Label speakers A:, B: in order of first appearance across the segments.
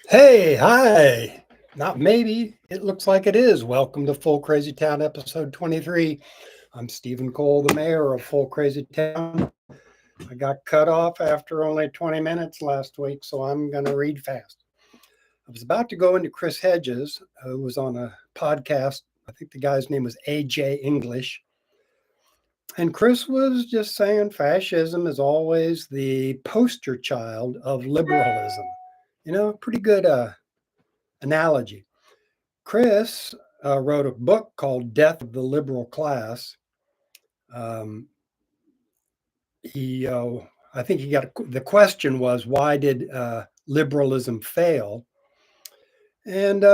A: Hey, hi. Not maybe. It looks like it is. Welcome to Full Crazy Town, episode 23. I'm Stephen Cole, the mayor of Full Crazy Town. I got cut off after only 20 minutes last week, so I'm going to read fast. I was about to go into Chris Hedges, who was on a podcast. I think the guy's name was AJ English. And Chris was just saying fascism is always the poster child of liberalism. Pretty good analogy. Chris wrote a book called Death of the Liberal Class. Um, he, I think he got the question was, why did liberalism fail? And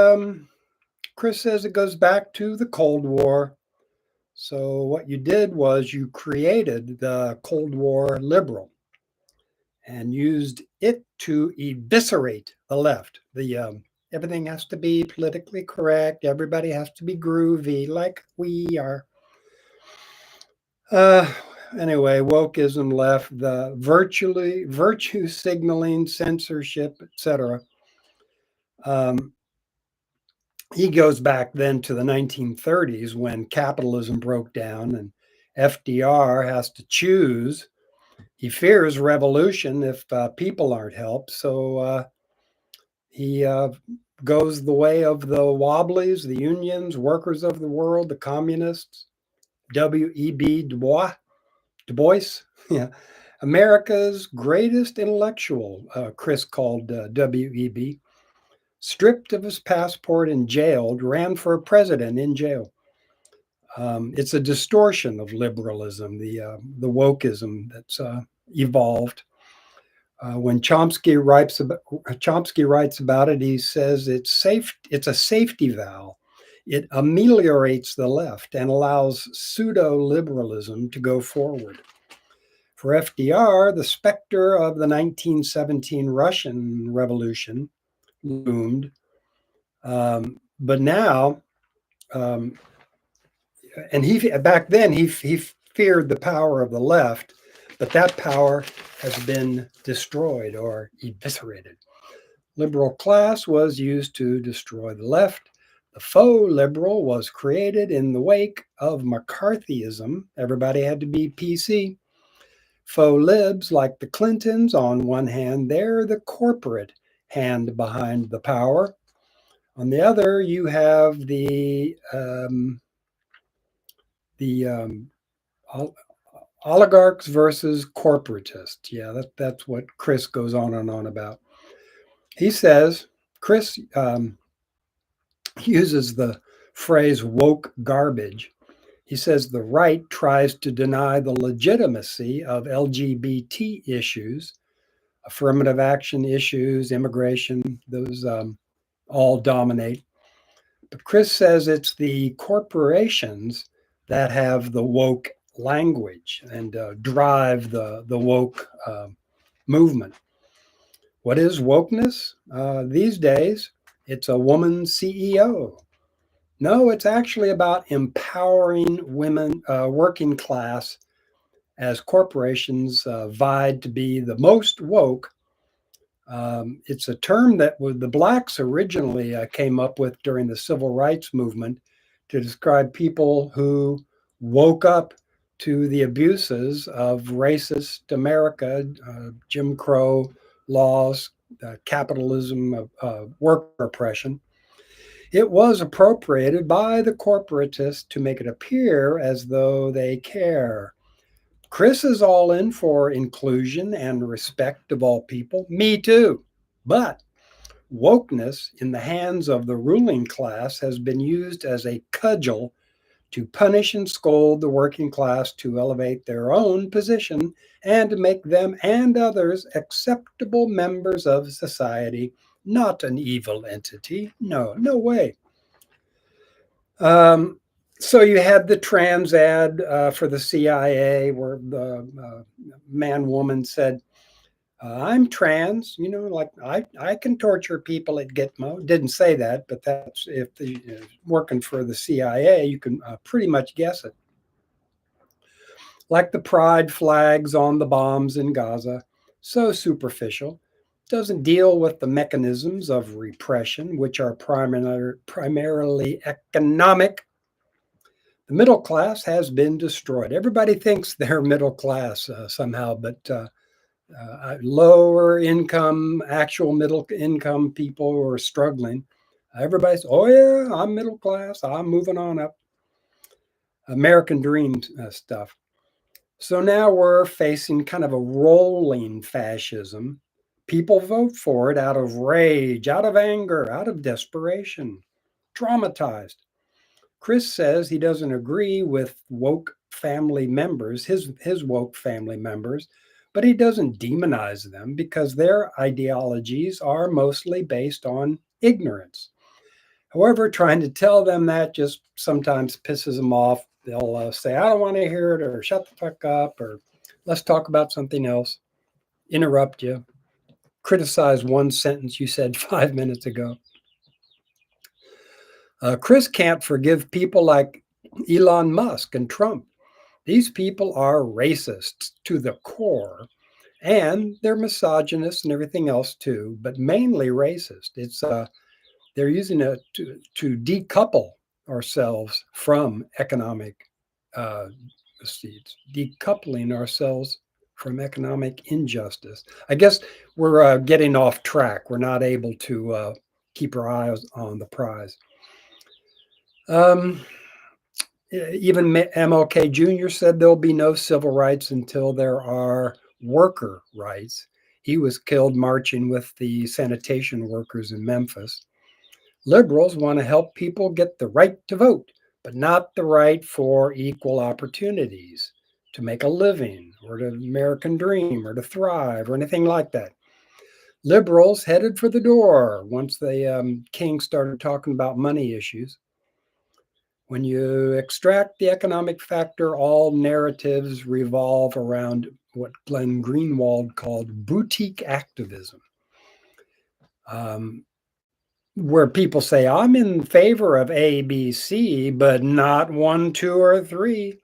A: Chris says it goes back to the Cold War. So what you did was you created the Cold War liberal and used it to eviscerate the left. Everything has to be politically correct. Everybody has to be groovy, like we are. Uh, anyway, wokeism left the virtue signaling, censorship, etc. Um, he goes back then to the 1930s when capitalism broke down and FDR has to choose. He fears revolution if people aren't helped. So he goes the way of the Wobblies, the unions, workers of the world, the communists, W.E.B. Du Bois, yeah, America's greatest intellectual, Chris called W.E.B., stripped of his passport and jailed, ran for president in jail. It's a distortion of liberalism, the wokeism that's evolved. When Chomsky writes about it, he says it's safe. It's a safety valve. It ameliorates the left and allows pseudo liberalism to go forward. For FDR, the specter of the 1917 Russian Revolution loomed, but now, um, and he back then he feared the power of the left, but that power has been destroyed or eviscerated. Liberal class was used to destroy the left. The faux liberal was created in the wake of McCarthyism. Everybody had to be PC. Faux libs like the Clintons, on one hand, they're the corporate hand behind the power. On the other, you have the oligarchs versus corporatists. Yeah, that's what Chris goes on and on about. He says, Chris uses the phrase woke garbage. He says the right tries to deny the legitimacy of LGBT issues, affirmative action issues, immigration, those all dominate. But Chris says it's the corporations that have the woke language and drive the woke movement. What is wokeness? These days, it's a woman CEO. No, it's actually about empowering women, working class, as corporations vied to be the most woke. It's a term that the blacks originally came up with during the civil rights movement to describe people who woke up to the abuses of racist America, Jim Crow laws, capitalism, worker oppression. It was appropriated by the corporatists to make it appear as though they care. Chris is all in for inclusion and respect of all people. Me too. But wokeness in the hands of the ruling class has been used as a cudgel to punish and scold the working class to elevate their own position and to make them and others acceptable members of society, not an evil entity. No, no way. Um, so you had the trans ad for the CIA where the man woman said, I'm trans, like I can torture people at Gitmo. Didn't say that, but that's if the working for the CIA, you can pretty much guess it. Like the pride flags on the bombs in Gaza, so superficial. doesn't deal with the mechanisms of repression, which are primarily economic. The middle class has been destroyed. Everybody thinks they're middle class somehow, but lower income, actual middle income people who are struggling, everybody's, oh yeah, I'm middle class, I'm moving on up. American dream stuff. So now we're facing kind of a rolling fascism. People vote for it out of rage, out of anger, out of desperation, traumatized. Chris says he doesn't agree with woke family members, his woke family members, but he doesn't demonize them because their ideologies are mostly based on ignorance. However, trying to tell them that just sometimes pisses them off. They'll say, I don't want to hear it, or shut the fuck up, or let's talk about something else, interrupt you, criticize one sentence you said 5 minutes ago. Chris can't forgive people like Elon Musk and Trump. These people are racists to the core, and they're misogynists and everything else too, but mainly racist. It's they're using it to decouple ourselves from economic seeds, decoupling ourselves from economic injustice. I guess we're getting off track. We're not able to keep our eyes on the prize. Even MLK Jr. said there'll be no civil rights until there are worker rights. He was killed marching with the sanitation workers in Memphis. Liberals want to help people get the right to vote, but not the right for equal opportunities to make a living or to American dream or to thrive or anything like that. Liberals headed for the door once the king started talking about money issues. When you extract the economic factor, all narratives revolve around what Glenn Greenwald called boutique activism, where people say, I'm in favor of A, B, C, but not 1, 2, or 3.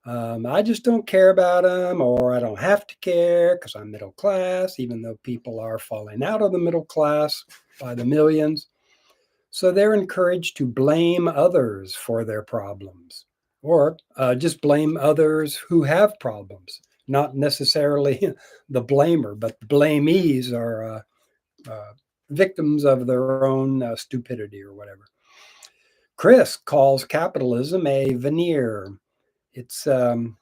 A: I just don't care about them, or I don't have to care because I'm middle class, even though people are falling out of the middle class by the millions. So they're encouraged to blame others for their problems, or just blame others who have problems. Not necessarily the blamer, but the blamees are victims of their own stupidity or whatever. Chris calls capitalism a veneer. It's the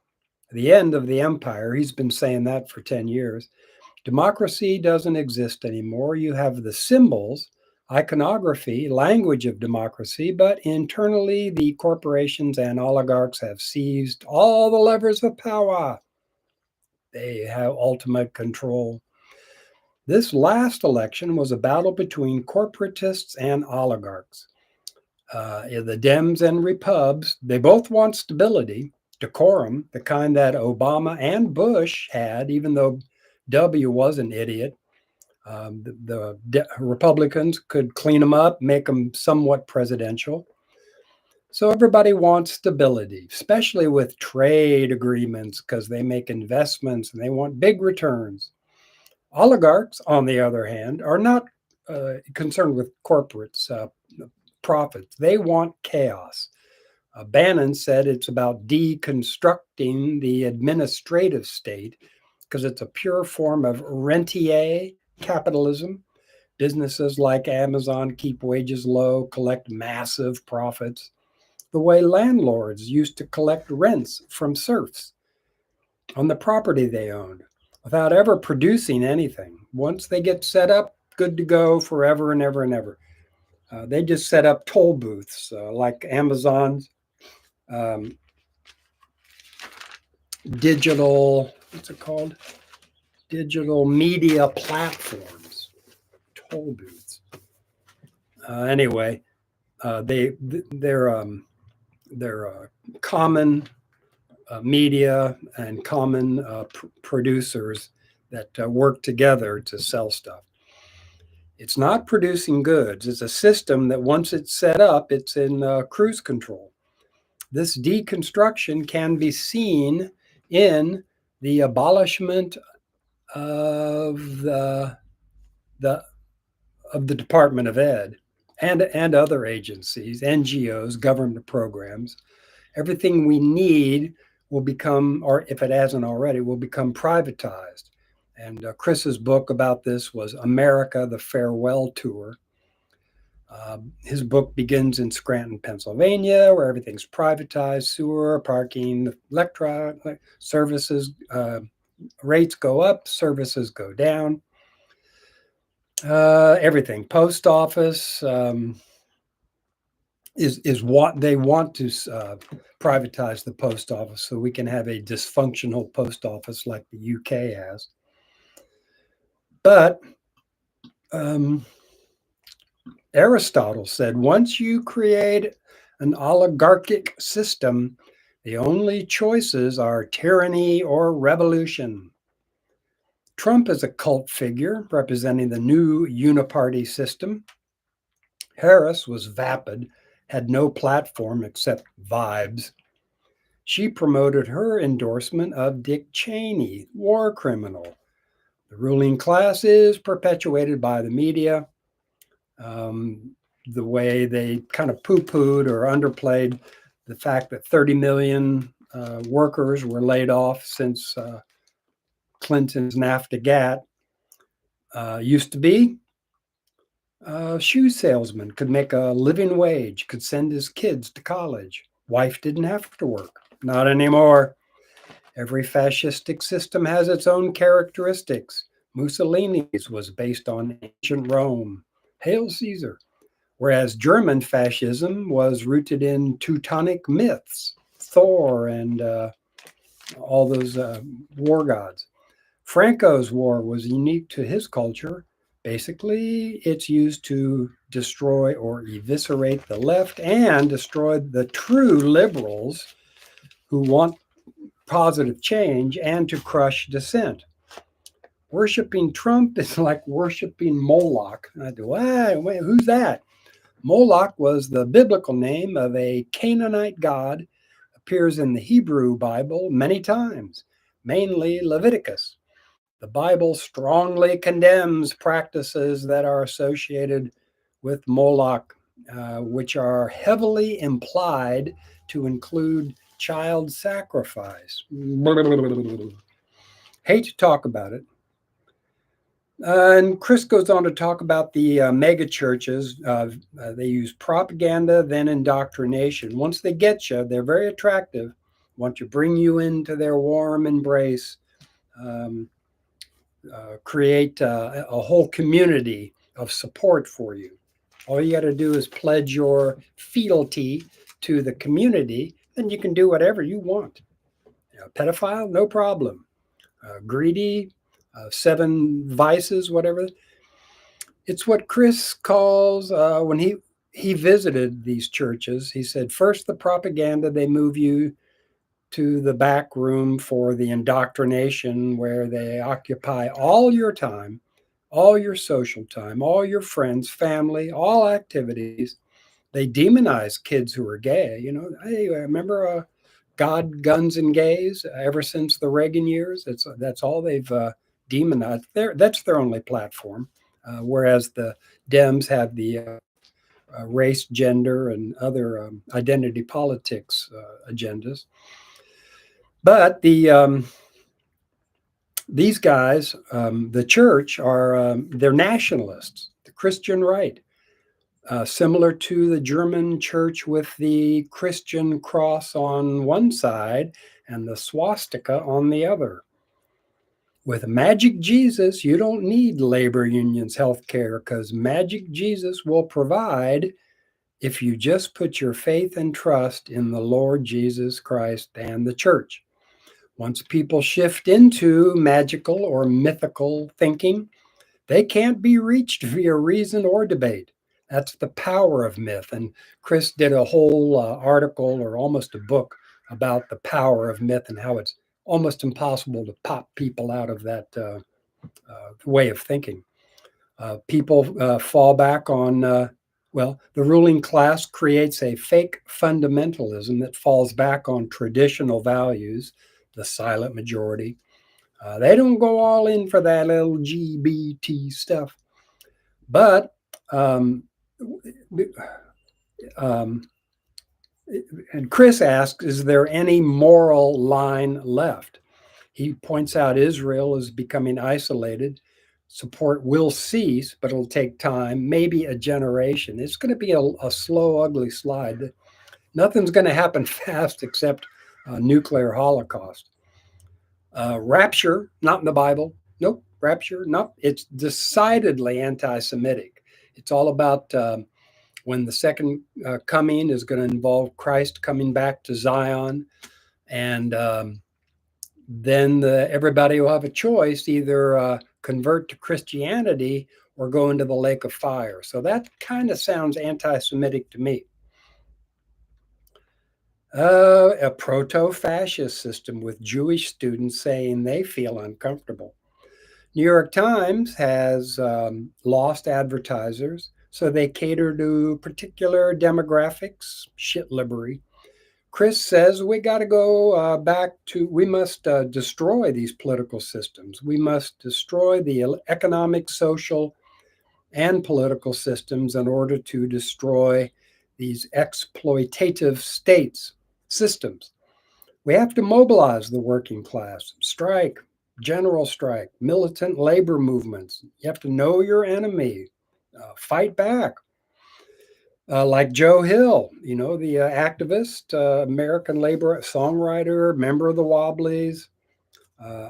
A: end of the empire. He's been saying that for 10 years. Democracy doesn't exist anymore. You have the symbols, iconography, language of democracy, but internally the corporations and oligarchs have seized all the levers of power. They have ultimate control. This last election was a battle between corporatists and oligarchs. The Dems and Repubs, they both want stability, decorum, the kind that Obama and Bush had, even though W was an idiot. The Republicans could clean them up, make them somewhat presidential. So everybody wants stability, especially with trade agreements, because they make investments and they want big returns. Oligarchs, on the other hand, are not concerned with corporates' profits. They want chaos. Bannon said it's about deconstructing the administrative state because it's a pure form of rentier capitalism. Businesses like Amazon keep wages low, collect massive profits, the way landlords used to collect rents from serfs on the property they owned without ever producing anything. Once they get set up, good to go forever and ever and ever. They just set up toll booths like Amazon's digital, what's it called? Digital media platforms, toll booths. Anyway, they're common media and common producers that work together to sell stuff. It's not producing goods. It's a system that once it's set up, it's in cruise control. This deconstruction can be seen in the abolishment of the the of the Department of Ed and other agencies, NGOs, government programs. Everything we need will become, or if it hasn't already, will become privatized. And Chris's book about this was America, the Farewell Tour. His book begins in Scranton, Pennsylvania, where everything's privatized: sewer, parking, electronic services. Rates go up, services go down. Everything. Post office is what they want to privatize the post office, so we can have a dysfunctional post office like the UK has. But Aristotle said, once you create an oligarchic system, the only choices are tyranny or revolution. Trump is a cult figure representing the new uniparty system. Harris was vapid, had no platform except vibes. She promoted her endorsement of Dick Cheney, war criminal. The ruling class is perpetuated by the media. The way they kind of poo-pooed or underplayed the fact that 30 million workers were laid off since Clinton's NAFTA-GATT. Used to be a shoe salesman could make a living wage, could send his kids to college. Wife didn't have to work. Not anymore. Every fascistic system has its own characteristics. Mussolini's was based on ancient Rome. Hail Caesar. Whereas German fascism was rooted in Teutonic myths, Thor and all those war gods. Franco's war was unique to his culture. Basically, it's used to destroy or eviscerate the left and destroy the true liberals who want positive change and to crush dissent. Worshipping Trump is like worshiping Moloch. And I go, wait, who's that? Moloch was the biblical name of a Canaanite god, appears in the Hebrew Bible many times, mainly Leviticus. The Bible strongly condemns practices that are associated with Moloch, which are heavily implied to include child sacrifice. Hate to talk about it. And Chris goes on to talk about the mega churches. They use propaganda, then indoctrination. Once they get you, they're very attractive, want to bring you into their warm embrace, create a whole community of support for you. All you got to do is pledge your fealty to the community, and you can do whatever you want. Pedophile, no problem. Greedy, 7 vices, whatever. It's what Chris calls, when he visited these churches, he said, first the propaganda, they move you to the back room for the indoctrination, where they occupy all your time, all your social time, all your friends, family, all activities. They demonize kids who are gay. Hey, remember God, guns, and gays? Ever since the Reagan years, that's all they've demonized. That's their only platform. Whereas the Dems have the race, gender, and other identity politics agendas. But these guys, the church, they're nationalists, the Christian right, similar to the German church with the Christian cross on one side and the swastika on the other. With Magic Jesus, you don't need labor unions, health care, because Magic Jesus will provide if you just put your faith and trust in the Lord Jesus Christ and the church. Once people shift into magical or mythical thinking, they can't be reached via reason or debate. That's the power of myth. And Chris did a whole article, or almost a book, about the power of myth and how it's almost impossible to pop people out of that way of thinking. People fall back on, the ruling class creates a fake fundamentalism that falls back on traditional values, the silent majority. They don't go all in for that LGBT stuff. But um, um, and Chris asks, is there any moral line left? He points out Israel is becoming isolated. Support will cease, but it'll take time, maybe a generation. It's going to be a slow, ugly slide. Nothing's going to happen fast except a nuclear holocaust. Rapture, not in the Bible. Nope, rapture, nope. It's decidedly anti Semitic. It's all about when the second coming is going to involve Christ coming back to Zion. And then everybody will have a choice, either convert to Christianity or go into the lake of fire. So that kind of sounds anti Semitic to me. A proto fascist system with Jewish students saying they feel uncomfortable. New York Times has lost advertisers, so they cater to particular demographics, shit livery. Chris says we got to go back to, we must destroy these political systems. We must destroy the economic, social, and political systems in order to destroy these exploitative states, systems. We have to mobilize the working class, strike, general strike, militant labor movements. You have to know your enemy, fight back. Like Joe Hill, the activist, American labor songwriter, member of the Wobblies,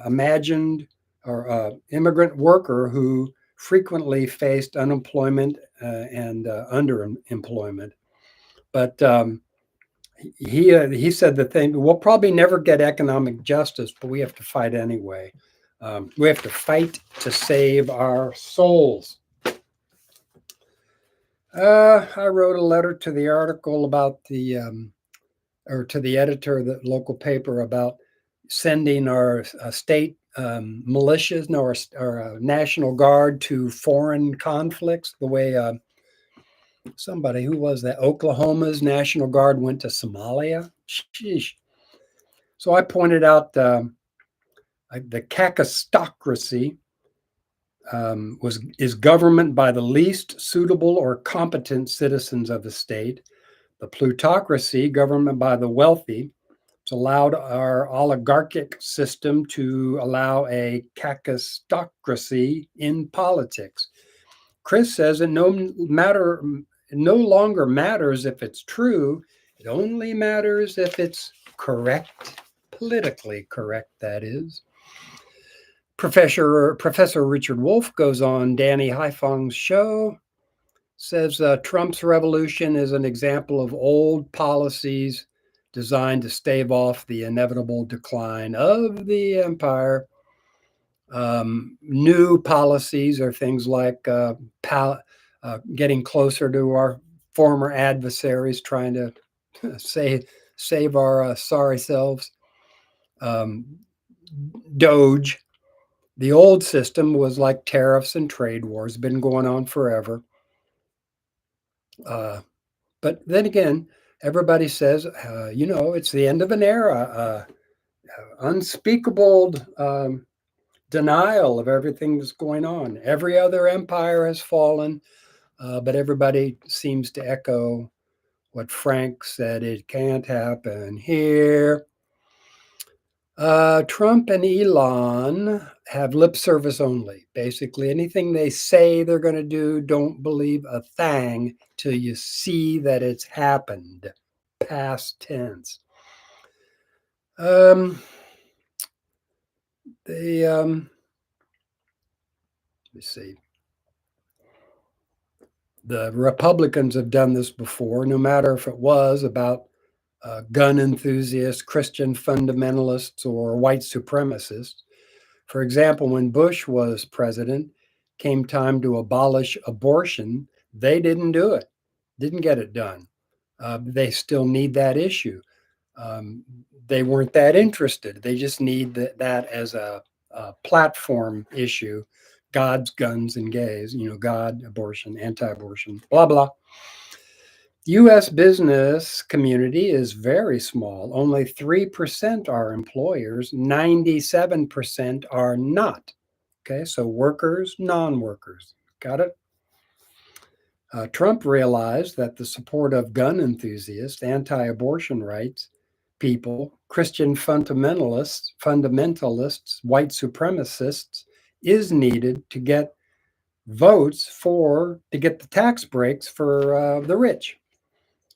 A: imagined or immigrant worker who frequently faced unemployment and underemployment. But he said the thing, we'll probably never get economic justice, but we have to fight anyway. We have to fight to save our souls. I wrote a letter to the article about or to the editor of the local paper about sending our state militias, no, our National Guard to foreign conflicts, the way somebody, who was that? Oklahoma's National Guard went to Somalia. Sheesh. So I pointed out the cacistocracy is government by the least suitable or competent citizens of the state. The plutocracy, government by the wealthy. It's allowed our oligarchic system to allow a cacistocracy in politics. Chris says it no longer matters if it's true. It only matters if it's correct, politically correct, that is. Professor Richard Wolff goes on Danny Haiphong's show, says Trump's revolution is an example of old policies designed to stave off the inevitable decline of the empire. New policies are things like getting closer to our former adversaries, trying to save our sorry selves. Doge. The old system was like tariffs and trade wars, been going on forever. But then again, everybody says, it's the end of an era, unspeakable denial of everything that's going on. Every other empire has fallen, but everybody seems to echo what Frank said, it can't happen here. Trump and Elon have lip service only. Basically, anything they say they're going to do, don't believe a thing till you see that it's happened. Past tense. Let me see. The Republicans have done this before, no matter if it was about gun enthusiasts, Christian fundamentalists, or white supremacists. For example, when Bush was president, came time to abolish abortion, they didn't do it, didn't get it done. They still need that issue. They weren't that interested. They just need that as a platform issue. God's guns and gays, God, abortion, anti-abortion, blah, blah. U.S. business community is very small. Only 3% are employers, 97% are not. Okay, so workers, non-workers. Got it? Trump realized that the support of gun enthusiasts, anti-abortion rights people, Christian fundamentalists, white supremacists, is needed to get votes to get the tax breaks for the rich.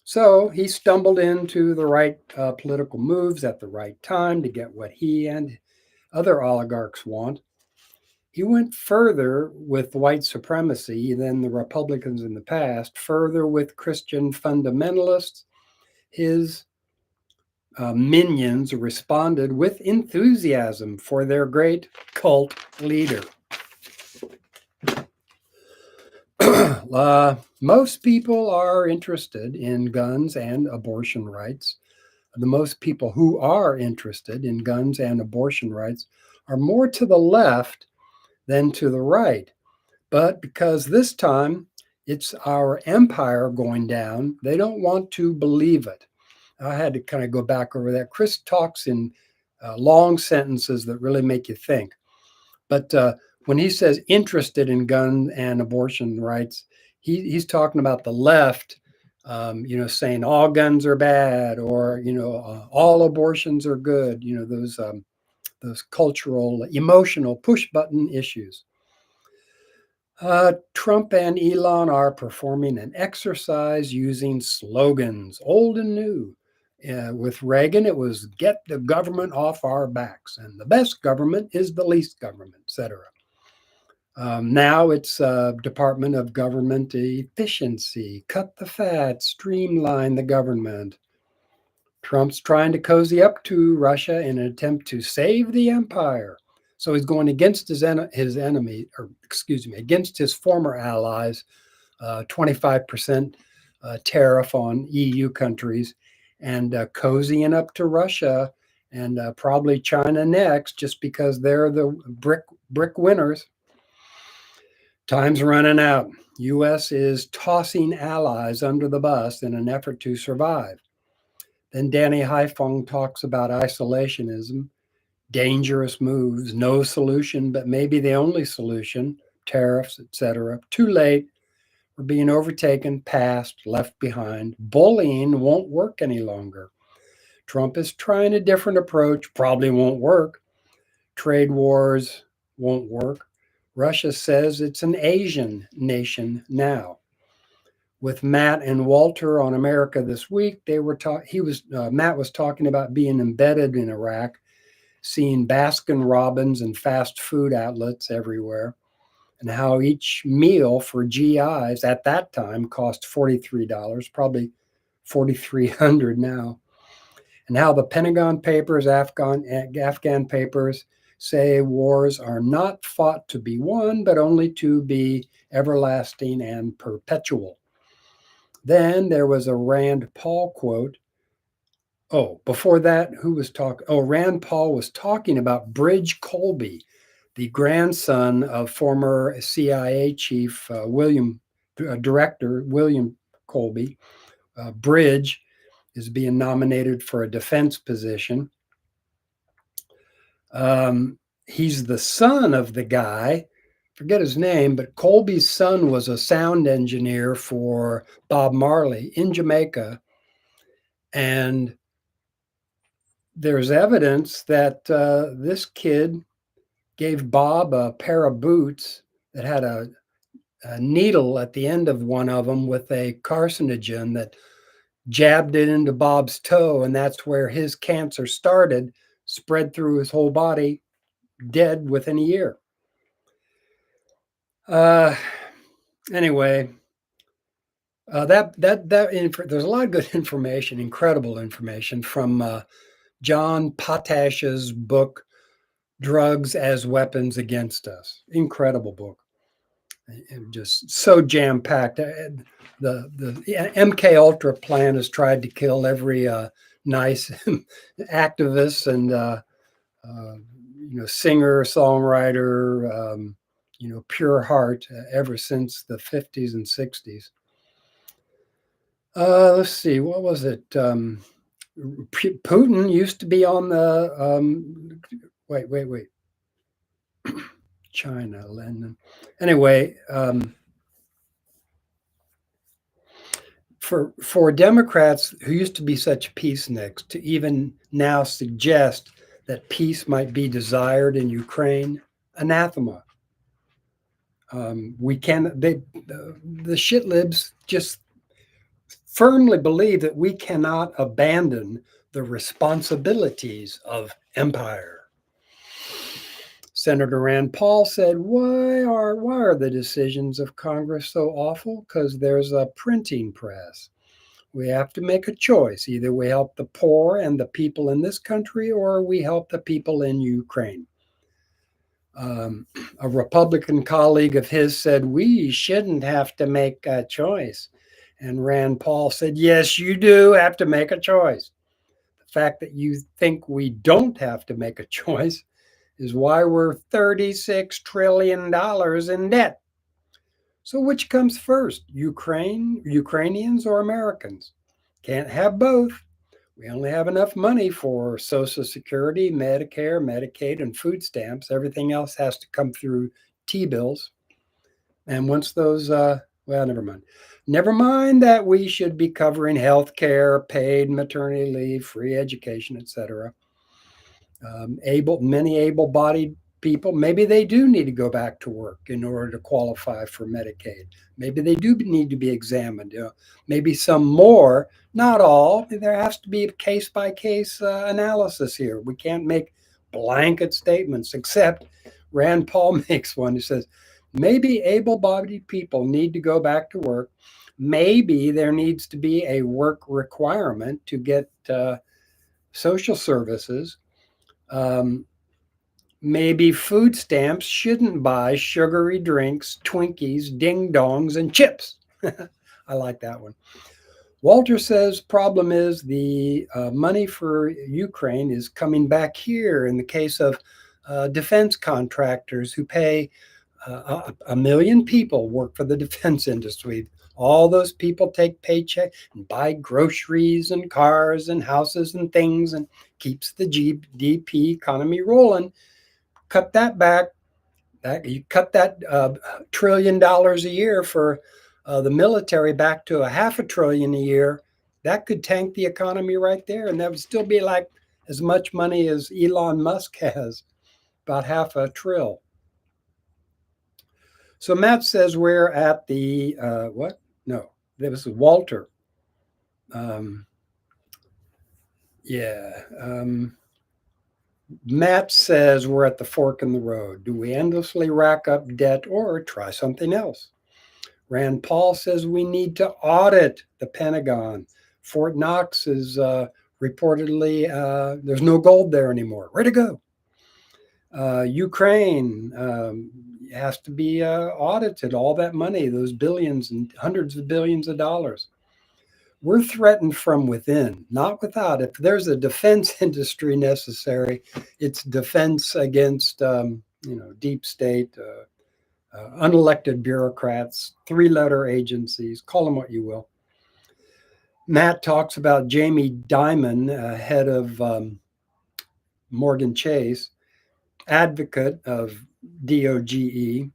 A: So he stumbled into the right political moves at the right time to get what he and other oligarchs want. He went further with white supremacy than the Republicans in the past, further with Christian fundamentalists. His minions responded with enthusiasm for their great cult leader. Most people are interested in guns and abortion rights. The most people who are interested in guns and abortion rights are more to the left than to the right. But because this time it's our empire going down, they don't want to believe it. I had to kind of go back over that. Chris talks in long sentences that really make you think. But when he says interested in gun and abortion rights, he's talking about the left, saying all guns are bad or, all abortions are good, those cultural, emotional push button issues. Trump and Elon are performing an exercise using slogans, old and new. With Reagan, it was get the government off our backs, and the best government is the least government, etc. Now it's Department of Government Efficiency, cut the fat, streamline the government. Trump's trying to cozy up to Russia in an attempt to save the empire. So he's going against his enemy, against his former allies, 25% tariff on EU countries, and cozying up to Russia and probably China next, just because they're the brick winners. Time's running out. U.S. is tossing allies under the bus in an effort to survive. Then Danny Haiphong talks about isolationism, dangerous moves, no solution, but maybe the only solution, tariffs, etc. Too late. We're being overtaken, passed, left behind. Bullying won't work any longer. Trump is trying a different approach, probably won't work. Trade wars won't work. Russia says it's an Asian nation now. With Matt and Walter on America This Week, Matt was talking about being embedded in Iraq, seeing Baskin Robbins and fast food outlets everywhere, and how each meal for GIs at that time cost $43, probably $4,300 now, and how the Pentagon Papers, Afghan papers say wars are not fought to be won, but only to be everlasting and perpetual. Then there was a Rand Paul quote. Oh, before that, who was talking? Oh, Rand Paul was talking about Bridge Colby, the grandson of former CIA chief director William Colby. Bridge is being nominated for a defense position. He's the son of the guy, forget his name, but Colby's son was a sound engineer for Bob Marley in Jamaica. And there's evidence that this kid gave Bob a pair of boots that had a needle at the end of one of them with a carcinogen that jabbed it into Bob's toe. And that's where his cancer started, spread through his whole body, dead within a year. Anyway, there's a lot of good information, incredible information from John Potash's book, Drugs as Weapons Against Us. Incredible book. And just so jam-packed. The MK Ultra plan has tried to kill every nice activist and singer, songwriter, pure heart ever since the 50s and 60s. Let's see, what was it? Putin used to be on the wait. China, Lenin. Anyway, for Democrats who used to be such peaceniks to even now suggest that peace might be desired in Ukraine, anathema. We can the shitlibs just firmly believe that we cannot abandon the responsibilities of empire. Senator Rand Paul said, why are the decisions of Congress so awful? Because there's a printing press. We have to make a choice. Either we help the poor and the people in this country, or we help the people in Ukraine. A Republican colleague of his said, we shouldn't have to make a choice. And Rand Paul said, yes, you do have to make a choice. The fact that you think we don't have to make a choice is why we're $36 trillion in debt. So which comes first, Ukrainians or Americans? Can't have both. We only have enough money for Social Security, Medicare, Medicaid, and food stamps. Everything else has to come through T-bills. And once those, never mind. Never mind that we should be covering health care, paid maternity leave, free education, etc. Many able-bodied people, maybe they do need to go back to work in order to qualify for Medicaid. Maybe they do need to be examined. Maybe some more, not all. There has to be a case-by-case analysis here. We can't make blanket statements, except Rand Paul makes one who says, maybe able-bodied people need to go back to work. Maybe there needs to be a work requirement to get social services. Maybe food stamps shouldn't buy sugary drinks, Twinkies, ding dongs, and chips. I like that one. Walter says problem is the money for Ukraine is coming back here in the case of defense contractors who pay 1 million people work for the defense industry. All those people take paycheck and buy groceries and cars and houses and things and keeps the GDP economy rolling. Cut that back. You cut that $1 trillion a year for the military back to $500 billion a year. That could tank the economy right there, and that would still be like as much money as Elon Musk has, about $500 billion. So Matt says we're at the what? No, that was Walter. Matt says we're at the fork in the road. Do we endlessly rack up debt or try something else? Rand Paul says we need to audit the Pentagon. Fort Knox is reportedly, there's no gold there anymore. Where'd it go? Ukraine has to be audited, all that money, those billions and hundreds of billions of dollars. We're threatened from within, not without. If there's a defense industry necessary, it's defense against, deep state, unelected bureaucrats, three-letter agencies, call them what you will. Matt talks about Jamie Dimon, head of Morgan Chase, advocate of DOGE.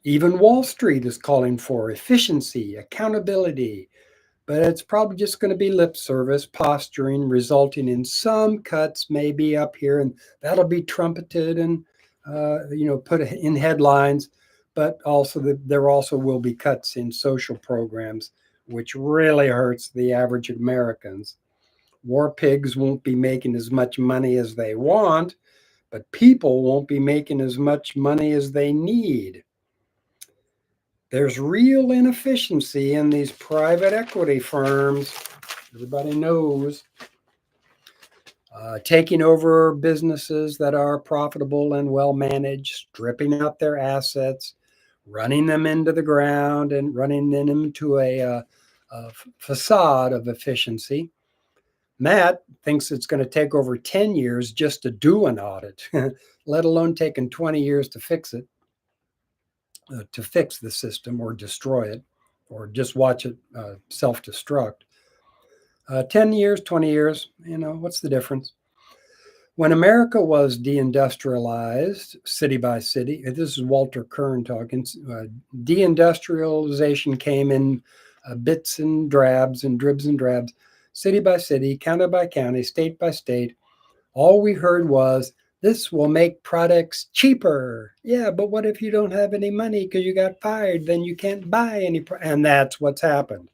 A: Even Wall Street is calling for efficiency, accountability, but it's probably just going to be lip service, posturing, resulting in some cuts maybe up here, and that'll be trumpeted and put in headlines. But also there also will be cuts in social programs, which really hurts the average Americans. War pigs won't be making as much money as they want, but people won't be making as much money as they need. There's real inefficiency in these private equity firms. Everybody knows. Taking over businesses that are profitable and well managed, stripping out their assets, running them into the ground and running them into a facade of efficiency. Matt thinks it's going to take over 10 years just to do an audit, let alone taking 20 years to fix it. To fix the system or destroy it or just watch it self-destruct. 10 years, 20 years, what's the difference? When America was deindustrialized city by city, this is Walter Kern talking, deindustrialization came in bits and drabs and dribs and drabs, city by city, county by county, state by state. All we heard was, this will make products cheaper. Yeah, but what if you don't have any money because you got fired? Then you can't buy any. And that's what's happened.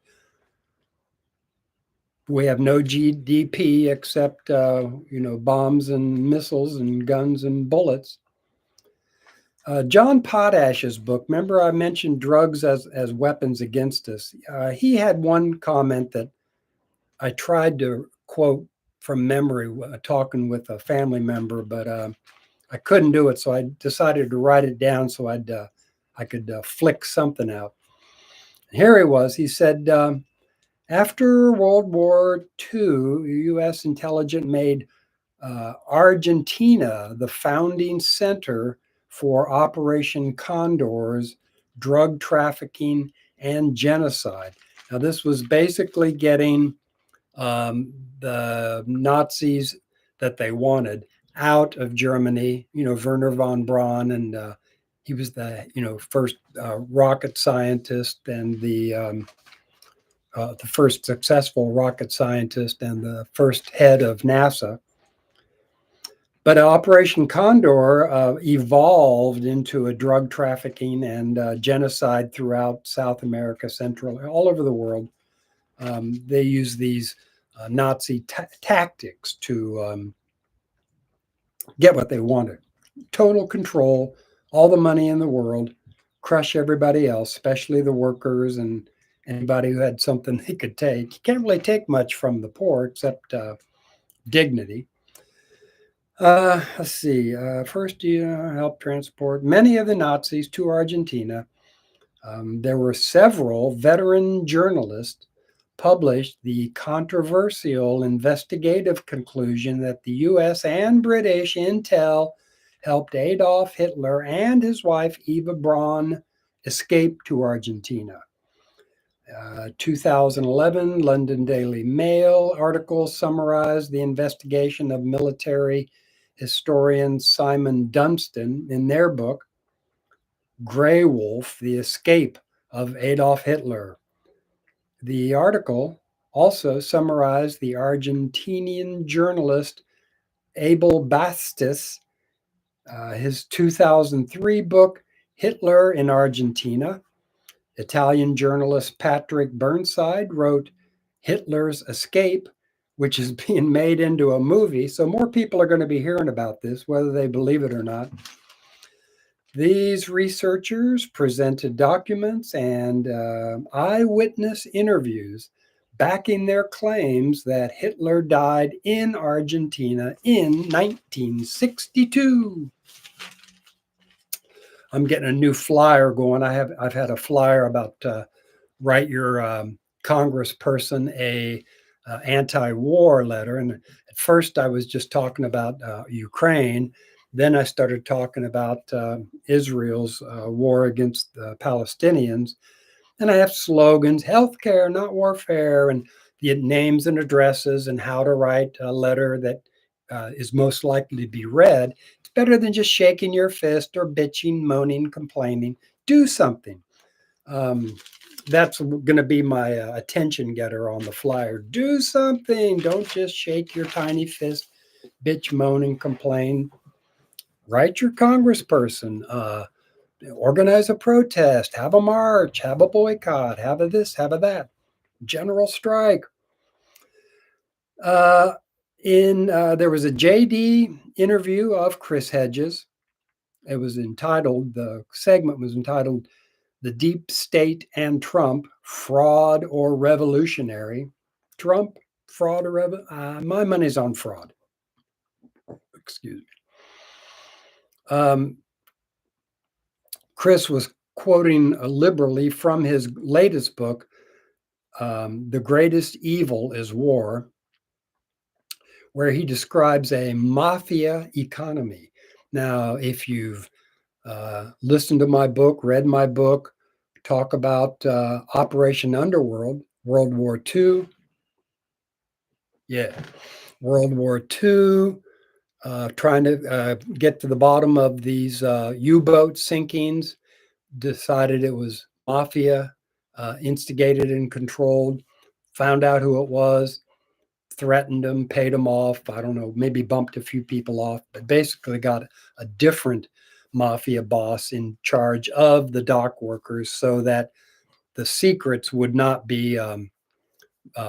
A: We have no GDP except, bombs and missiles and guns and bullets. John Potash's book, remember I mentioned drugs as weapons against us? He had one comment that I tried to quote from memory, talking with a family member, but I couldn't do it, so I decided to write it down so I could flick something out. And here he was. He said, after World War II, U.S. intelligence made Argentina the founding center for Operation Condor's drug trafficking and genocide. Now, this was basically getting the Nazis that they wanted out of Germany. Werner von Braun, and he was the first rocket scientist and the first successful rocket scientist and the first head of NASA. But Operation Condor evolved into a drug trafficking and genocide throughout South America, Central, all over the world. They use these Nazi tactics to get what they wanted. Total control, all the money in the world, crush everybody else, especially the workers and anybody who had something they could take. You can't really take much from the poor except dignity. Let's see. First, help transport many of the Nazis to Argentina. There were several veteran journalists published the controversial investigative conclusion that the US and British intel helped Adolf Hitler and his wife Eva Braun escape to Argentina. 2011 London Daily Mail article summarized the investigation of military historian Simon Dunstan in their book, Grey Wolf, The Escape of Adolf Hitler. The article also summarized the Argentinian journalist Abel Bastis, his 2003 book, Hitler in Argentina. Italian journalist Patrick Burnside wrote Hitler's Escape, which is being made into a movie. So more people are going to be hearing about this, whether they believe it or not. These researchers presented documents and eyewitness interviews backing their claims that Hitler died in Argentina in 1962. I'm getting a new flyer going. I've had a flyer about write your congressperson a anti-war letter, and at first I was just talking about Ukraine. Then I started talking about Israel's war against the Palestinians, and I have slogans: healthcare, not warfare, and the names and addresses, and how to write a letter that is most likely to be read. It's better than just shaking your fist or bitching, moaning, complaining. Do something. That's going to be my attention getter on the flyer. Do something. Don't just shake your tiny fist, bitch, moan, and complain. Write your congressperson. Organize a protest. Have a march. Have a boycott. Have a this. Have a that. General strike. There was a JD interview of Chris Hedges. It was entitled, the segment was entitled, The Deep State and Trump, Fraud or Revolutionary. Trump, fraud or my money's on fraud. Excuse me. Chris was quoting liberally from his latest book, The Greatest Evil is War, where he describes a mafia economy. Now, if you've listened to my book, read my book, talk about Operation Underworld, World War II. Yeah, World War II, trying to get to the bottom of these U-boat sinkings, decided it was mafia instigated and controlled, found out who it was, threatened them, paid them off. I don't know, maybe bumped a few people off, but basically got a different mafia boss in charge of the dock workers so that the secrets would not be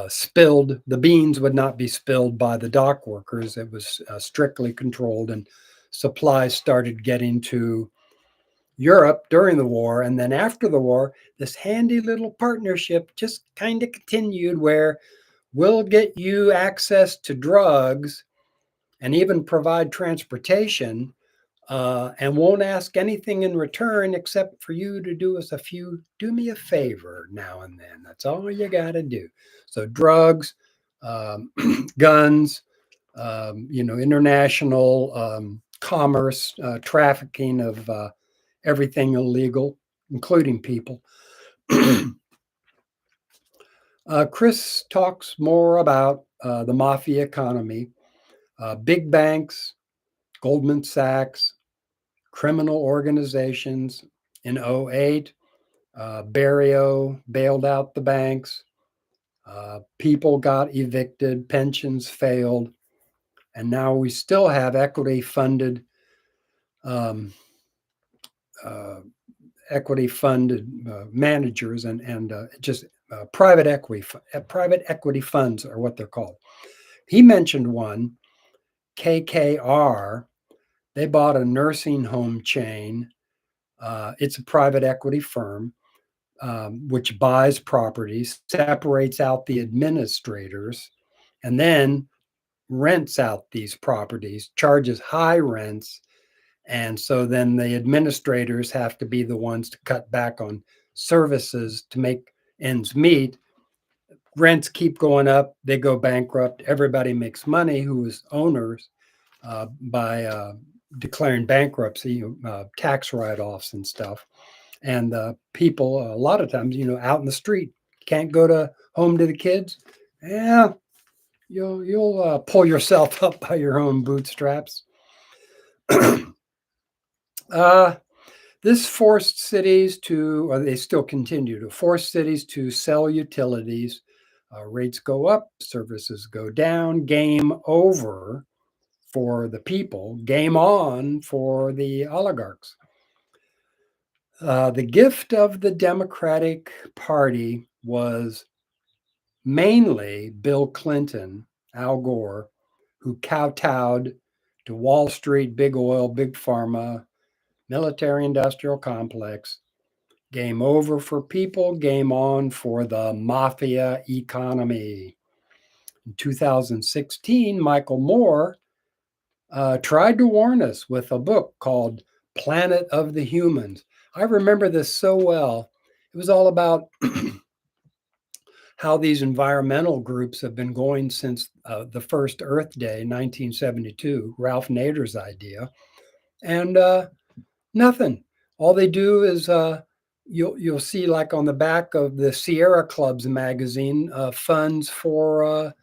A: spilled. The beans would not be spilled by the dock workers. It was strictly controlled, and supplies started getting to Europe during the war. And then after the war, this handy little partnership just kind of continued where we'll get you access to drugs and even provide transportation, and won't ask anything in return except for you to do me a favor now and then. That's all you got to do. So drugs, um, guns, international commerce, trafficking of everything illegal, including people. Chris talks more about the mafia economy, big banks, Goldman Sachs, criminal organizations. In '08, Barrio bailed out the banks. People got evicted, pensions failed, and now we still have um, uh, equity funded managers and just private equity funds are what they're called. He mentioned one, KKR. They bought a nursing home chain. It's a private equity firm, which buys properties, separates out the administrators, and then rents out these properties, charges high rents. And so then the administrators have to be the ones to cut back on services to make ends meet. Rents keep going up, they go bankrupt. Everybody makes money who is owners by declaring bankruptcy, tax write offs and stuff. And people, a lot of times, out in the street, can't go to home to the kids. Yeah, you'll pull yourself up by your own bootstraps. uh, this forced cities to, or they still continue to force cities to sell utilities. Rates go up, services go down. Game over for the people, game on for the oligarchs. The gift of the Democratic Party was mainly Bill Clinton, Al Gore, who kowtowed to Wall Street, big oil, big pharma, military industrial complex. Game over for people, game on for the mafia economy. In 2016, Michael Moore tried to warn us with a book called Planet of the Humans. I remember this so well. It was all about how these environmental groups have been going since the first Earth Day, 1972, Ralph Nader's idea, and nothing. All they do is you'll see, like on the back of the Sierra Club's magazine, funds for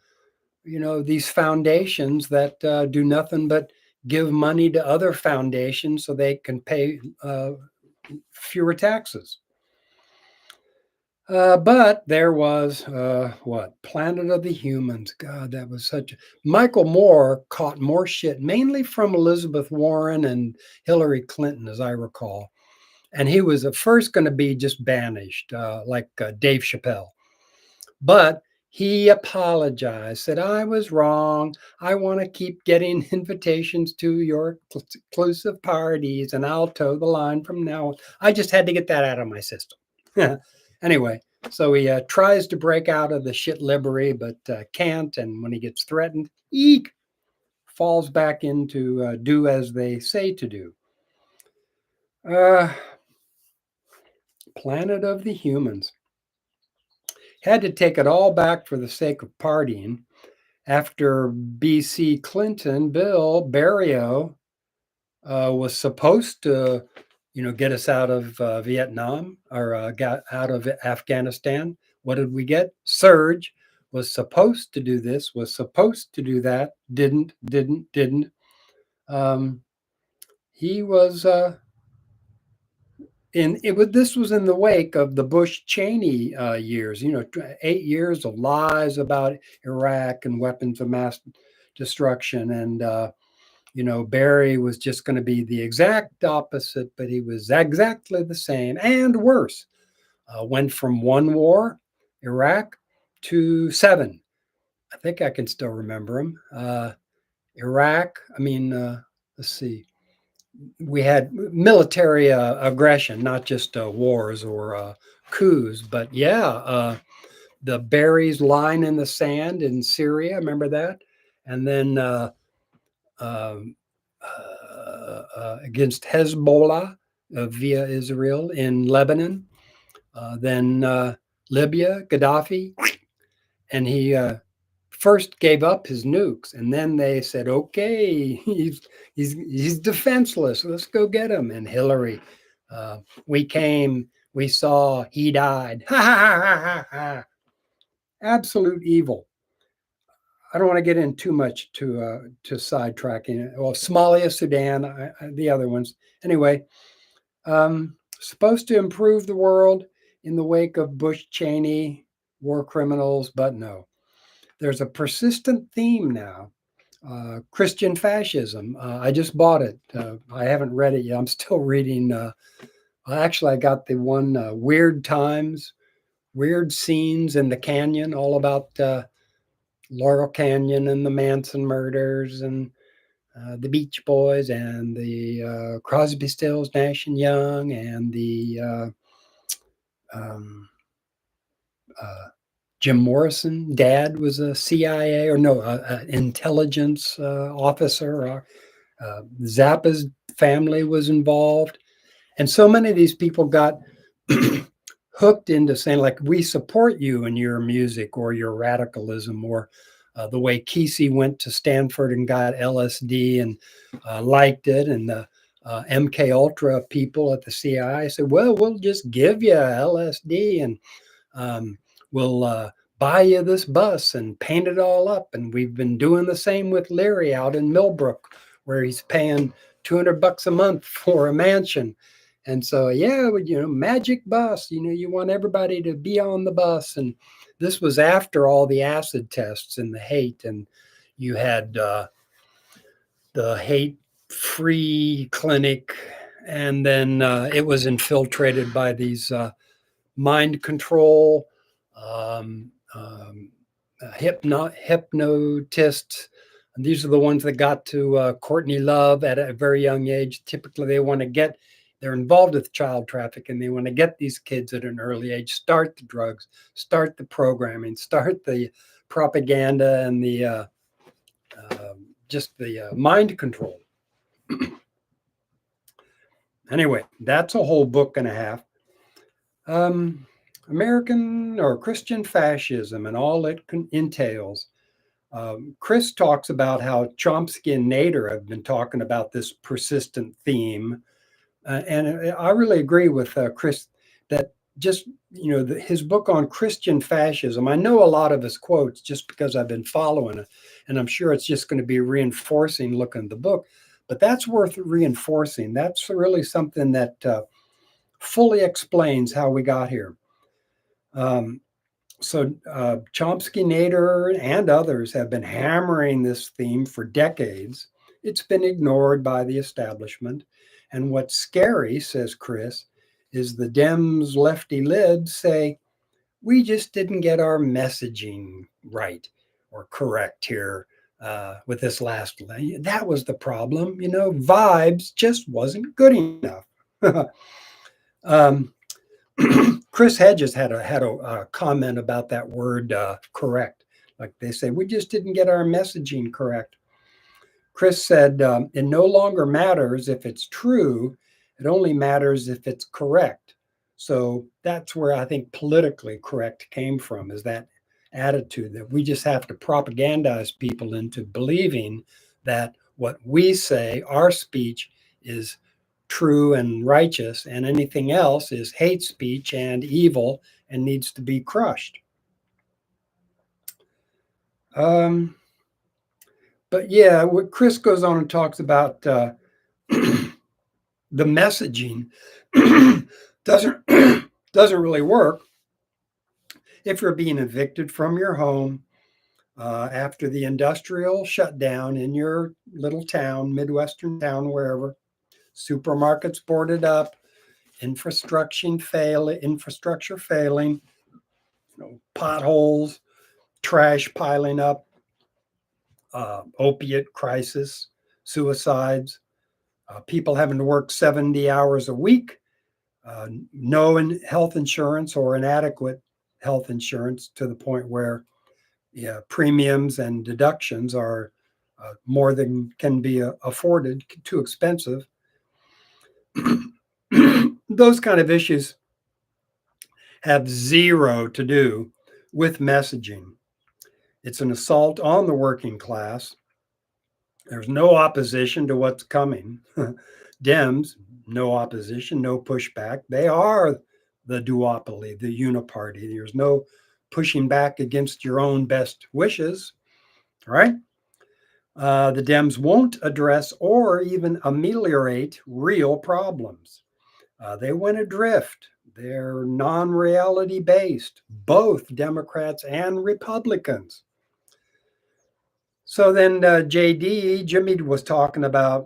A: these foundations that do nothing but give money to other foundations so they can pay fewer taxes. But there was Planet of the Humans. God, that was such. Michael Moore caught more shit, mainly from Elizabeth Warren and Hillary Clinton, as I recall. And he was at first going to be just banished, like Dave Chappelle. But he apologized, said, I was wrong. I want to keep getting invitations to your exclusive parties, and I'll toe the line from now on. I just had to get that out of my system. Anyway, so he tries to break out of the shit livery, but can't. And when he gets threatened, eek, falls back into do as they say to do. Planet of the Humans. Had to take it all back for the sake of partying. After BC Clinton, Bill Barrio was supposed to, get us out of Vietnam or got out of Afghanistan. What did we get? Surge was supposed to do this, was supposed to do that, didn't. He was this was in the wake of the Bush Cheney years. 8 years of lies about Iraq and weapons of mass destruction, and Barry was just going to be the exact opposite, but he was exactly the same and worse. Went from one war, Iraq, to seven. I think I can still remember them. Iraq, let's see. We had military aggression, not just wars or coups, but yeah, the Barry's line in the sand in Syria, remember that? And then um, against Hezbollah via Israel in Lebanon, then Libya, Gaddafi, and he first gave up his nukes, and then they said, "Okay, he's defenseless. Let's go get him." And Hillary, we came, we saw, he died. Ha ha ha ha ha! Absolute evil. I don't want to get in too much to sidetracking. Well, Somalia, Sudan, the other ones. Anyway, supposed to improve the world in the wake of Bush Cheney war criminals, but no. There's a persistent theme now. Christian fascism. I just bought it. I haven't read it yet. I'm still reading. Actually, I got the one Weird Times, Weird Scenes in the Canyon, all about Laurel Canyon and the Manson murders and the Beach Boys and the Crosby, Stills, Nash and Young and the um, Jim Morrison. Dad was a CIA or no, intelligence officer. Zappa's family was involved. And so many of these people got hooked into saying, like, we support you in your music or your radicalism, or the way Kesey went to Stanford and got LSD and liked it. And the MK Ultra people at the CIA said, well, we'll just give you LSD and we'll buy you this bus and paint it all up. And we've been doing the same with Leary out in Millbrook, where he's paying $200 a month for a mansion. And so, yeah, magic bus, you want everybody to be on the bus. And this was after all the acid tests and the hate. And you had the hate free clinic. And then it was infiltrated by these mind control hypnotists. And these are the ones that got to Courtney Love at a very young age. Typically, they're involved with child trafficking. They want to get these kids at an early age, start the drugs, start the programming, start the propaganda and the just the mind control. Anyway, that's a whole book and a half. American or Christian fascism and all it entails. Chris talks about how Chomsky and Nader have been talking about this persistent theme. And I really agree with Chris that just, his book on Christian fascism, I know a lot of his quotes just because I've been following it, and I'm sure it's just going to be reinforcing looking at the book, but that's worth reinforcing. That's really something that fully explains how we got here. So Chomsky, Nader, and others have been hammering this theme for decades. It's been ignored by the establishment. And what's scary, says Chris, is the Dems lefty libs say, we just didn't get our messaging right or correct here with this last. That was the problem. Vibes just wasn't good enough. Chris Hedges had a comment about that word correct. Like they say, we just didn't get our messaging correct. Chris said, it no longer matters if it's true. It only matters if it's correct. So that's where I think politically correct came from, is that attitude that we just have to propagandize people into believing that what we say, our speech, is true and righteous, and anything else is hate speech and evil and needs to be crushed. But yeah, what Chris goes on and talks about the messaging doesn't doesn't really work if you're being evicted from your home after the industrial shutdown in your little town, Midwestern town, wherever. Supermarkets boarded up, infrastructure failing, potholes, trash piling up, opiate crisis, suicides, people having to work 70 hours a week, no health insurance or inadequate health insurance to the point where premiums and deductions are more than can be afforded, too expensive. Those kind of issues have zero to do with messaging. It's an assault on the working class. There's no opposition to what's coming. Dems, no opposition, no pushback. They are the duopoly, the uniparty. There's no pushing back against your own best wishes, right? The Dems won't address or even ameliorate real problems. They went adrift. They're non-reality based, both Democrats and Republicans. So then Jimmy was talking about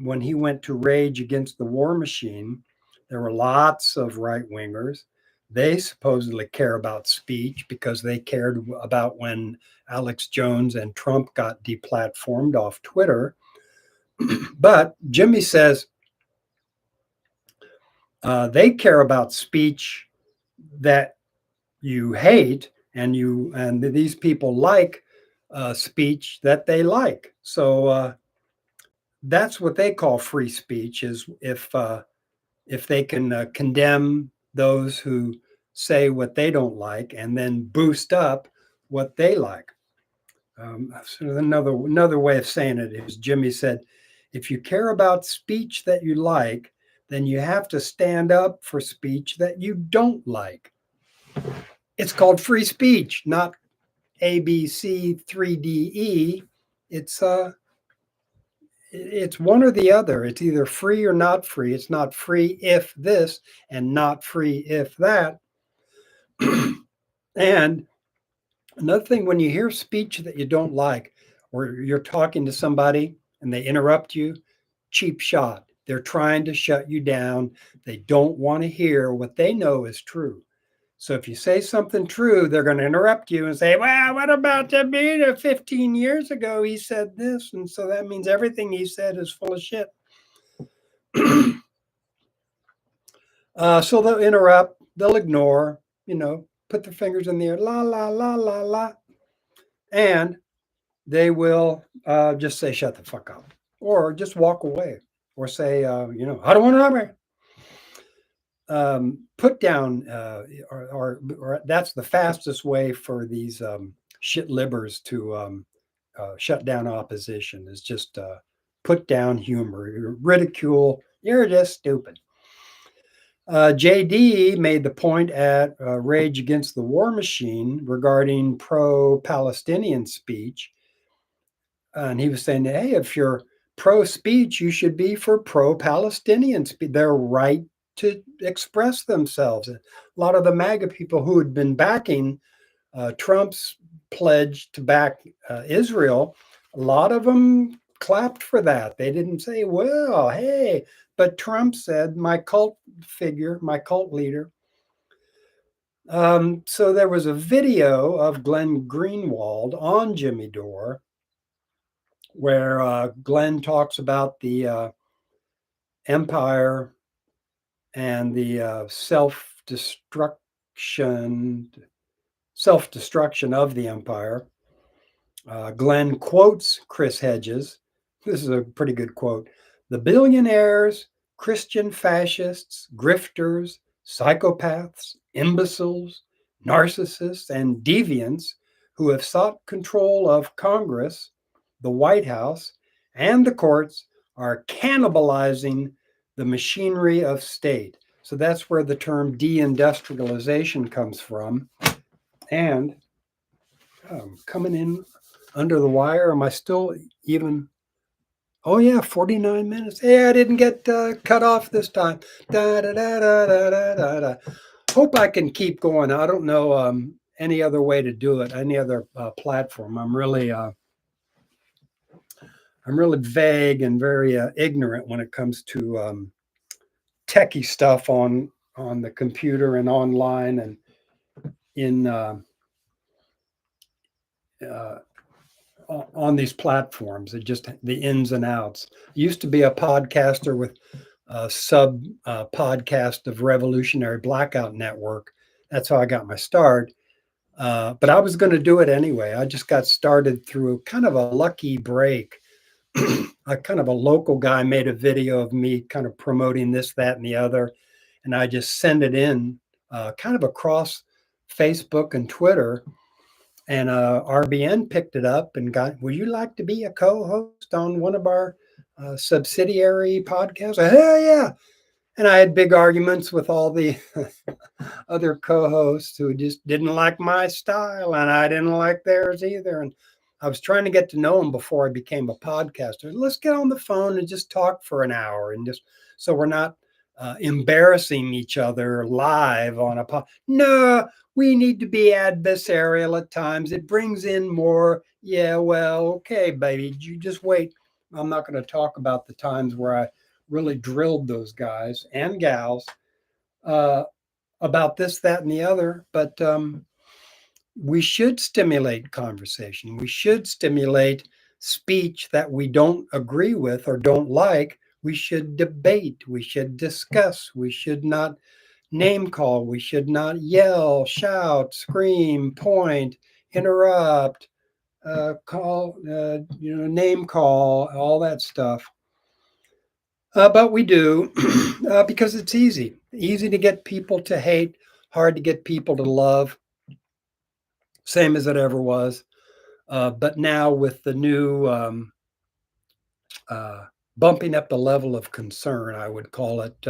A: when he went to Rage Against the War Machine, there were lots of right-wingers. They supposedly care about speech because they cared about when Alex Jones and Trump got deplatformed off Twitter. But Jimmy says they care about speech that you hate, and these people like speech that they like. So that's what they call free speech, is if they can condemn those who say what they don't like and then boost up what they like. So another way of saying it is, Jimmy said, if you care about speech that you like, then you have to stand up for speech that you don't like. It's called free speech, not ABC3DE. It's one or the other. It's either free or not free. It's not free if this and not free if that. And another thing, when you hear speech that you don't like, or you're talking to somebody and they interrupt you, cheap shot. They're trying to shut you down. They don't want to hear what they know is true. So if you say something true, they're going to interrupt you and say, well, what about the media 15 years ago? He said this. And so that means everything he said is full of shit. So they'll interrupt, they'll ignore, put their fingers in the air, la, la, la, la, la. And they will just say, shut the fuck up. Or just walk away. Or say, I don't want to know me. Put down, or that's the fastest way for these shit libbers to shut down opposition, is just put down humor, ridicule. You're just stupid. JD made the point at Rage Against the War Machine regarding pro-Palestinian speech. And he was saying, hey, if you're pro-speech, you should be for pro-Palestinian speech. Their right to express themselves. A lot of the MAGA people who had been backing Trump's pledge to back Israel, a lot of them clapped for that. They didn't say, well, hey, but Trump said, my cult leader. So there was a video of Glenn Greenwald on Jimmy Dore where Glenn talks about the empire and the self-destruction of the empire. Glenn quotes Chris Hedges. This is a pretty good quote. The billionaires, Christian fascists, grifters, psychopaths, imbeciles, narcissists, and deviants who have sought control of Congress, the White House, and the courts are cannibalizing the machinery of state. So that's where the term deindustrialization comes from. And coming in under the wire, am I still even? Oh yeah, 49 minutes. Hey, I didn't get cut off this time. Da, da, da, da, da, da, da, da. Hope I can keep going. I don't know any other way to do it, any other platform. I'm really vague and very ignorant when it comes to techie stuff on the computer and online and in uh, on these platforms. It just the ins and outs. I used to be a podcaster with a sub podcast of Revolutionary Blackout Network. That's how I got my start. But I was going to do it anyway. I just got started through kind of a lucky break. A kind of a local guy made a video of me kind of promoting this, that, and the other, and I just sent it in kind of across Facebook and Twitter. And RBN picked it up and got, would you like to be a co-host on one of our subsidiary podcasts? Hell yeah. And I had big arguments with all the other co-hosts who just didn't like my style, and I didn't like theirs either. And I was trying to get to know them before I became a podcaster. Let's get on the phone and just talk for an hour, and just so we're not embarrassing each other live on a pod. No, we need to be adversarial at times. It brings in more. Yeah, well, okay, baby, you just wait. I'm not going to talk about the times where I really drilled those guys and gals uh, about this, that, and the other. But we should stimulate conversation. We should stimulate speech that we don't agree with or don't like. We should debate. We should discuss. We should not name call. We should not yell, shout, scream, point, interrupt, call, name call, all that stuff. But we do because it's easy to get people to hate, hard to get people to love, same as it ever was. But now with the new bumping up the level of concern, I would call it,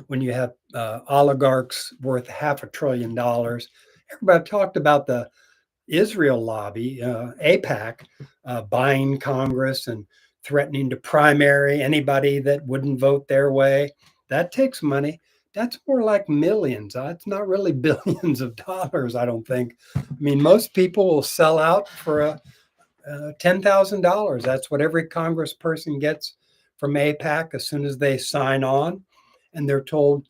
A: when you have oligarchs worth $500 billion. Everybody talked about the Israel lobby, AIPAC, buying Congress and threatening to primary anybody that wouldn't vote their way. That takes money. That's more like millions. It's not really billions of dollars, I don't think. I mean, most people will sell out for $10,000. That's what every congressperson gets from AIPAC as soon as they sign on, and they're told,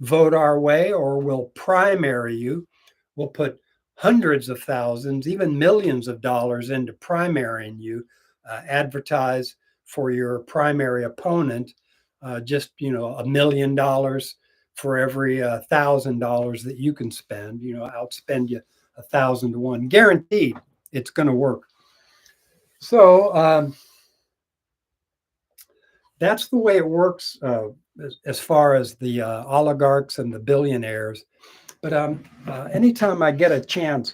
A: vote our way or we'll primary you. We'll put hundreds of thousands, even millions of dollars into primarying you. Advertise for your primary opponent, just $1 million for every $1,000 that you can spend. Outspend you 1,000 to 1, guaranteed. It's going to work. So that's the way it works as far as the oligarchs and the billionaires. But anytime I get a chance,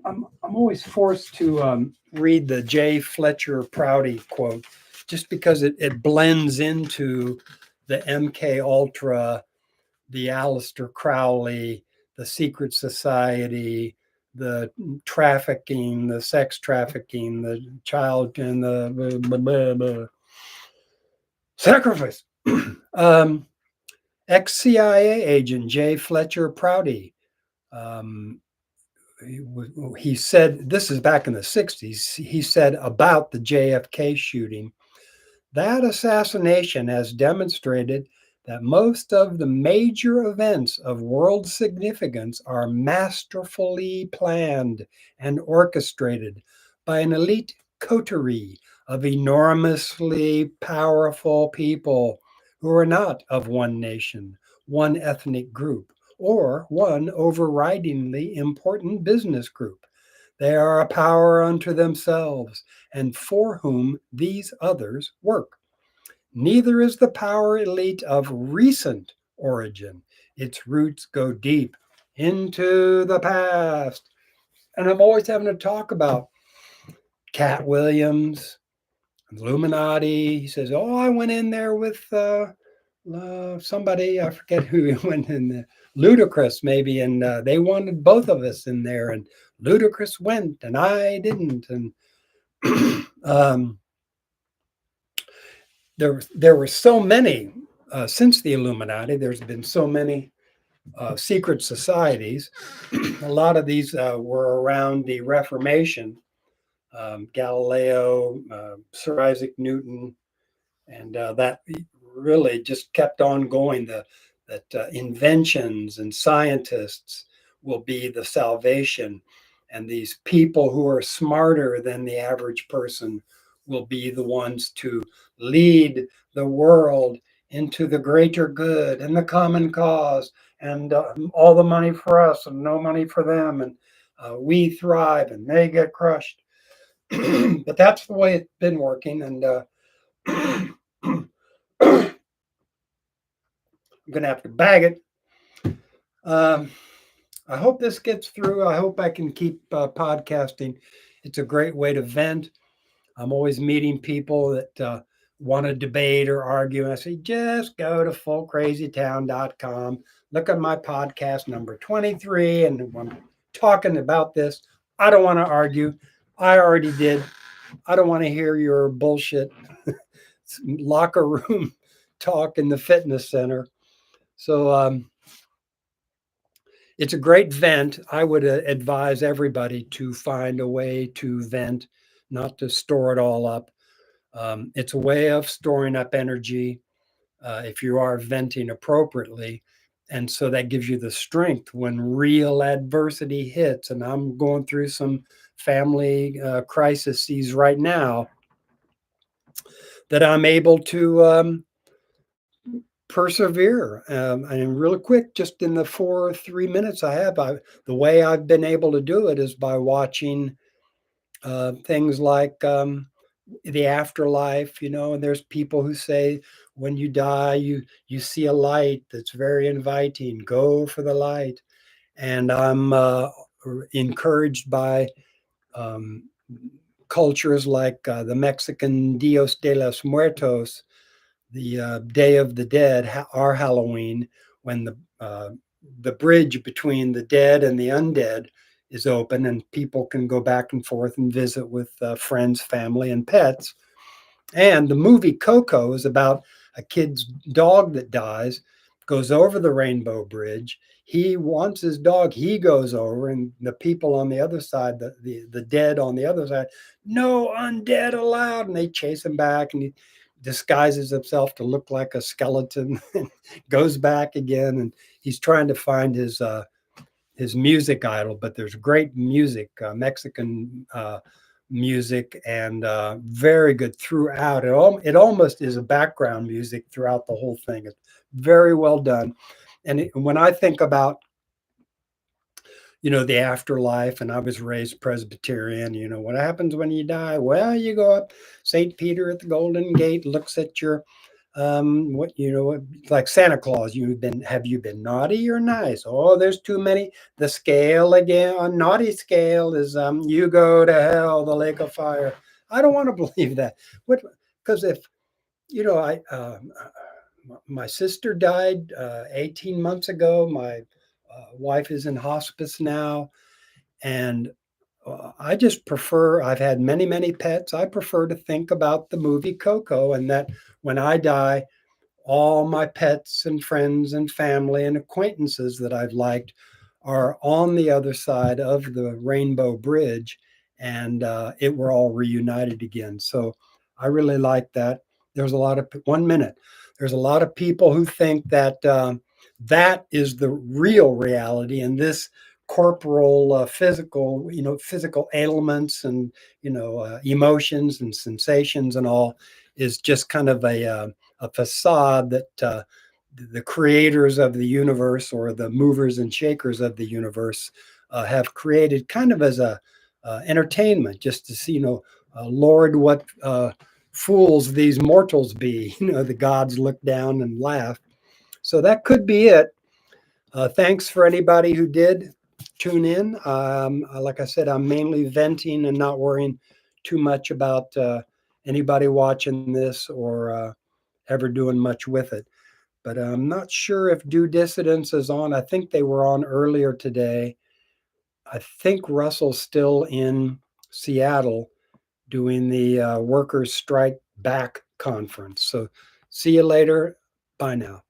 A: I'm always forced to read the J. Fletcher Prouty quote, just because it blends into the MK Ultra, the Aleister Crowley, the secret society, the trafficking, the sex trafficking, the child, and the sacrifice. Ex-CIA agent J. Fletcher Prouty, he said, this is back in the 60s, he said about the JFK shooting, that assassination has demonstrated that most of the major events of world significance are masterfully planned and orchestrated by an elite coterie of enormously powerful people who are not of one nation, one ethnic group, or one overridingly important business group. They are a power unto themselves, and for whom these others work. Neither is the power elite of recent origin. Its roots go deep into the past. And I'm always having to talk about Cat Williams, Illuminati. He says, "Oh, I went in there with somebody, I forget who went in there, Ludacris maybe, and they wanted both of us in there, and Ludacris went and I didn't." And there were so many since the Illuminati. There's been so many secret societies. A lot of these were around the Reformation. Galileo, Sir Isaac Newton, and that really just kept on going. That inventions and scientists will be the salvation, and these people who are smarter than the average person will be the ones to lead the world into the greater good and the common cause, and all the money for us and no money for them, and we thrive and they get crushed. But that's the way it's been working, and I'm going to have to bag it. Um, I hope this gets through. I hope I can keep podcasting. It's a great way to vent. I'm always meeting people that want to debate or argue. And I say, just go to fullcrazytown.com. Look at my podcast number 23. And I'm talking about this. I don't want to argue. I already did. I don't want to hear your bullshit locker room talk in the fitness center. So it's a great vent. I would advise everybody to find a way to vent, not to store it all up. It's a way of storing up energy if you are venting appropriately. And so that gives you the strength when real adversity hits. And I'm going through some family crises right now that I'm able to persevere. And real quick, just in the 3 minutes I have, the way I've been able to do it is by watching things like the afterlife, and there's people who say when you die, you see a light that's very inviting. Go for the light, and I'm encouraged by um, cultures like the Mexican Dios de los Muertos, the Day of the Dead, our Halloween, when the bridge between the dead and the undead is open, and people can go back and forth and visit with friends, family, and pets. And the movie Coco is about a kid's dog that dies, goes over the Rainbow Bridge. He wants his dog. He goes over, and the people on the other side, the dead on the other side, no undead allowed, and they chase him back, and he disguises himself to look like a skeleton, and goes back again, and he's trying to find his music idol. But there's great music, Mexican music, and very good throughout. It almost is a background music throughout the whole thing. It's very well done. And when I think about the afterlife, and I was raised Presbyterian, what happens when you die? Well, you go up. St. Peter at the Golden Gate looks at your like Santa Claus. Have you been naughty or nice? Oh, there's too many. The scale again on naughty scale is you go to hell, the lake of fire. I don't want to believe that. What? Because if I my sister died 18 months ago. My wife is in hospice now, and I just prefer. I've had many, many pets. I prefer to think about the movie Coco, and that when I die, all my pets and friends and family and acquaintances that I've liked are on the other side of the Rainbow Bridge, and we're all reunited again. So I really like that. There's a lot of 1 minute. There's a lot of people who think that that is the real reality, and this corporal, physical ailments and emotions and sensations and all is just kind of a facade that the creators of the universe or the movers and shakers of the universe have created kind of as a entertainment, just to see, Lord, what fools these mortals be. The gods look down and laugh. So that could be it. Thanks for anybody who did tune in. Like I said, I'm mainly venting and not worrying too much about anybody watching this or ever doing much with it. But I'm not sure if Due Dissidence is on. I think they were on earlier today. I think Russell's still in Seattle doing the workers' strike back conference. So see you later. Bye now.